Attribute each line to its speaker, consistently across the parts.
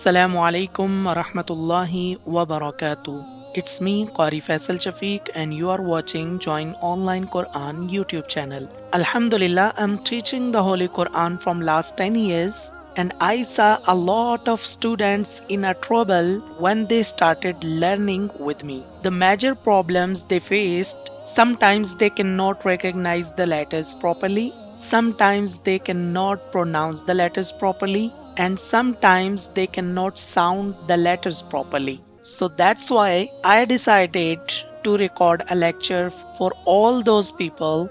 Speaker 1: Assalamu alaikum wa rahmatullahi wa barakatuh. It's me, Qari Faisal Shafiq, and you are watching Join Online Quran YouTube channel. Alhamdulillah, I'm teaching the Holy Quran from last 10 years, and I saw a lot of students in a trouble when they started learning with me. The major problems they faced: sometimes they cannot recognize the letters properly, sometimes they cannot pronounce the letters properly, and sometimes they cannot sound the letters properly. So that's why I decided to record a lecture for all those people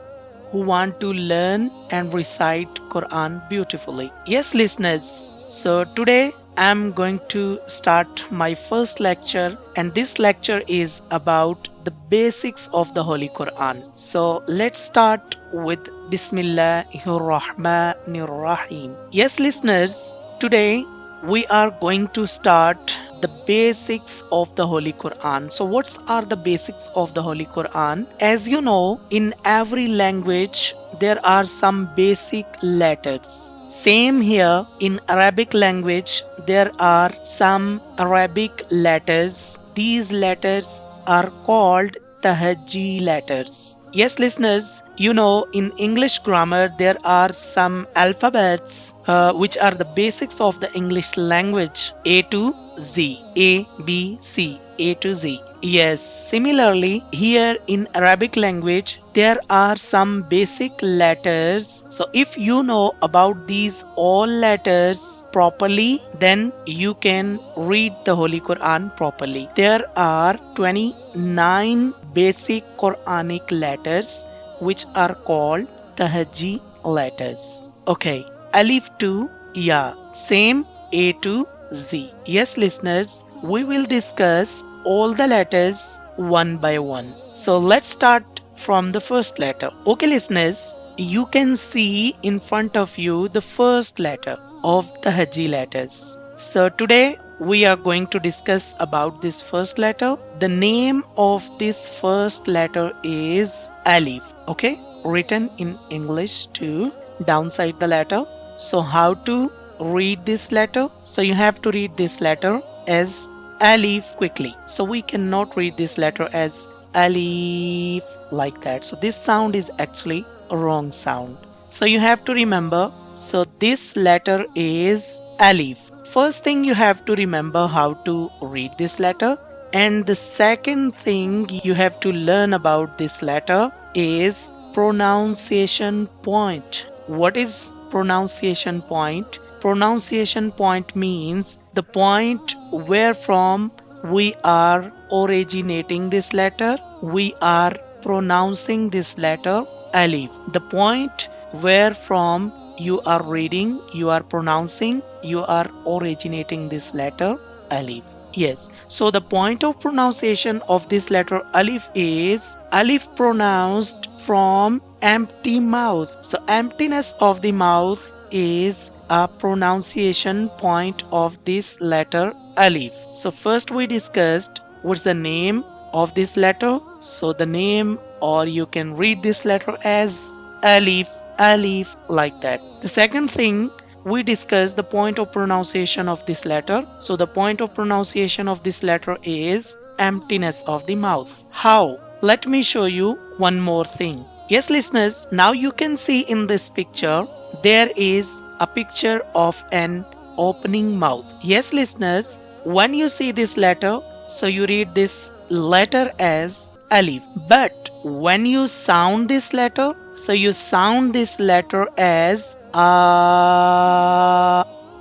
Speaker 1: who want to learn and recite Quran beautifully. Yes, listeners. So today I'm going to start my first lecture, and this lecture is about the basics of the Holy Quran. So let's start with Bismillahir Rahmanir Rahim. Yes, listeners, today we are going to start the basics of the Holy Quran. So what are the basics of the Holy Quran? As you know, in every language there are some basic letters. Same here in Arabic language, there are some Arabic letters. These letters are called tahajji letters. Yes, listeners, you know in English grammar there are some alphabets which are the basics of the English language: A to Z, A, B, C, A to Z. Yes, similarly here in Arabic language there are some basic letters. So if you know about these all letters properly, then you can read the Holy Quran properly. There are 29 basic Quranic letters which are called tahajji letters. Okay, Alif to Ya, same A to Z. Yes, listeners, we will discuss all the letters one by one. So let's start from the first letter. Okay, listeners, you can see in front of you the first letter of the Hajji letters. So today we are going to discuss about this first letter. The name of this first letter is Alif. Okay, written in English too, downside the letter. So how to read this letter? So you have to read this letter as Alif quickly. So we cannot read this letter as Alif like that. So this sound is actually a wrong sound. So you have to remember. So this letter is Alif. First thing you have to remember how to read this letter. And the second thing you have to learn about this letter is pronunciation point. What is pronunciation point? Pronunciation point means the point where from we are originating this letter, we are pronouncing this letter Alif. The point where from you are reading, you are pronouncing, you are originating this letter Alif. Yes, so the point of pronunciation of this letter Alif is Alif pronounced from empty mouth. So emptiness of the mouth is a pronunciation point of this letter Alif. So first we discussed what's the name of this letter. So the name, or you can read this letter as Alif, Alif like that. The second thing we discussed the point of pronunciation of this letter. So the point of pronunciation of this letter is emptiness of the mouth. How? Let me show you one more thing. Yes, listeners, now you can see in this picture there is a picture of an opening mouth. Yes, listeners, when you see this letter, so you read this letter as Alif. But when you sound this letter, so you sound this letter as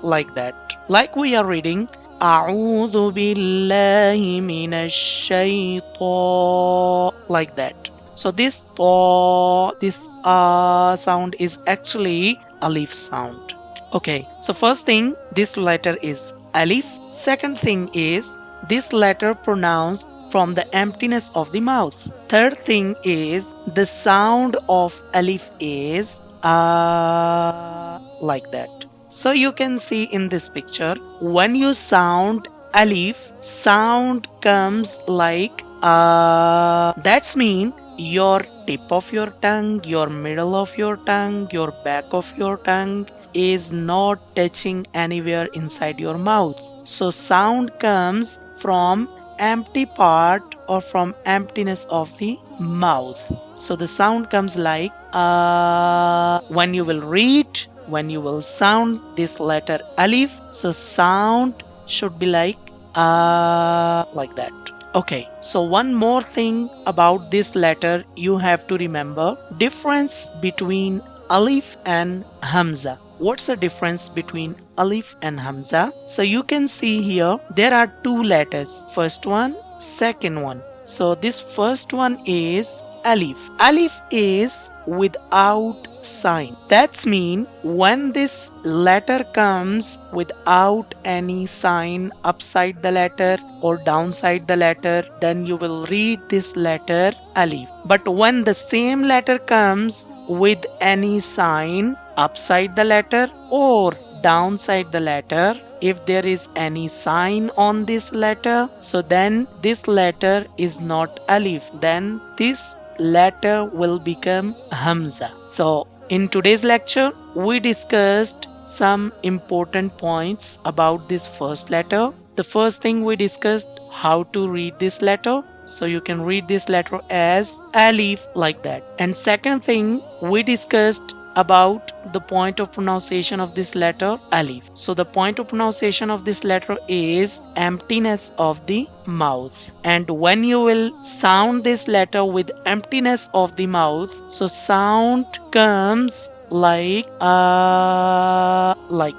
Speaker 1: like that. Like we are reading A'udhu billahi minash shaitan, like that. So this sound is actually Alif sound. Okay, so first thing, this letter is Alif. Second thing is this letter pronounced from the emptiness of the mouth. Third thing is the sound of Alif is like that. So you can see in this picture, when you sound Alif, sound comes like that's mean your tip of your tongue, your middle of your tongue, your back of your tongue is not touching anywhere inside your mouth. So sound comes from empty part or from emptiness of the mouth. So the sound comes like when you will read, when you will sound this letter Alif, so sound should be like that. Okay, so one more thing about this letter you have to remember. Difference between Alif and Hamza. What's the difference between Alif and Hamza? So you can see here there are two letters. First one, second one. So this first one is Alif. Alif is without sign. That's mean when this letter comes without any sign upside the letter or downside the letter, then you will read this letter Alif. But when the same letter comes with any sign upside the letter or downside the letter, if there is any sign on this letter, so then this letter is not Alif, then this letter will become Hamza. So in today's lecture we discussed some important points about this first letter. The first thing we discussed how to read this letter. So you can read this letter as Alif like that. And second thing we discussed about the point of pronunciation of this letter Alif. So the point of pronunciation of this letter is emptiness of the mouth. And when you will sound this letter with emptiness of the mouth, so sound comes like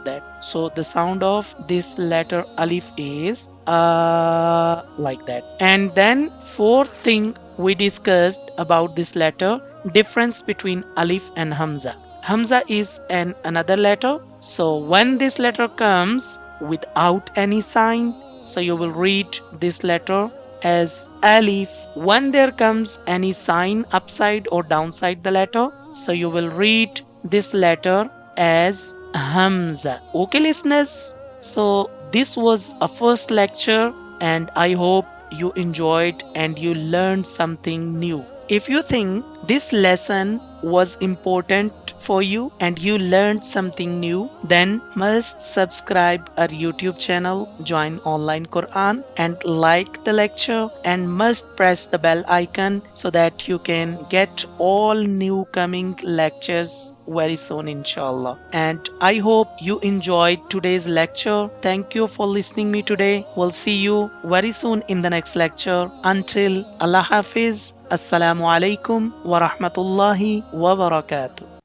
Speaker 1: that. So the sound of this letter Alif is like that. And then fourth thing we discussed about this letter, difference between Alif and Hamza. Hamza is another letter. So when this letter comes without any sign, so you will read this letter as Alif. When there comes any sign upside or downside the letter, so you will read this letter as Hamza. Okay listeners, so this was a first lecture and I hope you enjoyed and you learned something new. If you think this lesson was important for you and you learned something new, then must subscribe our YouTube channel, join online Quran and like the lecture, and must press the bell icon so that you can get all new coming lectures very soon inshallah. And I hope you enjoyed today's lecture. Thank you for listening me today. We'll see you very soon in the next lecture. Until Allah Hafiz. Assalamu alaikum wa rahmatullahi wa barakatuh.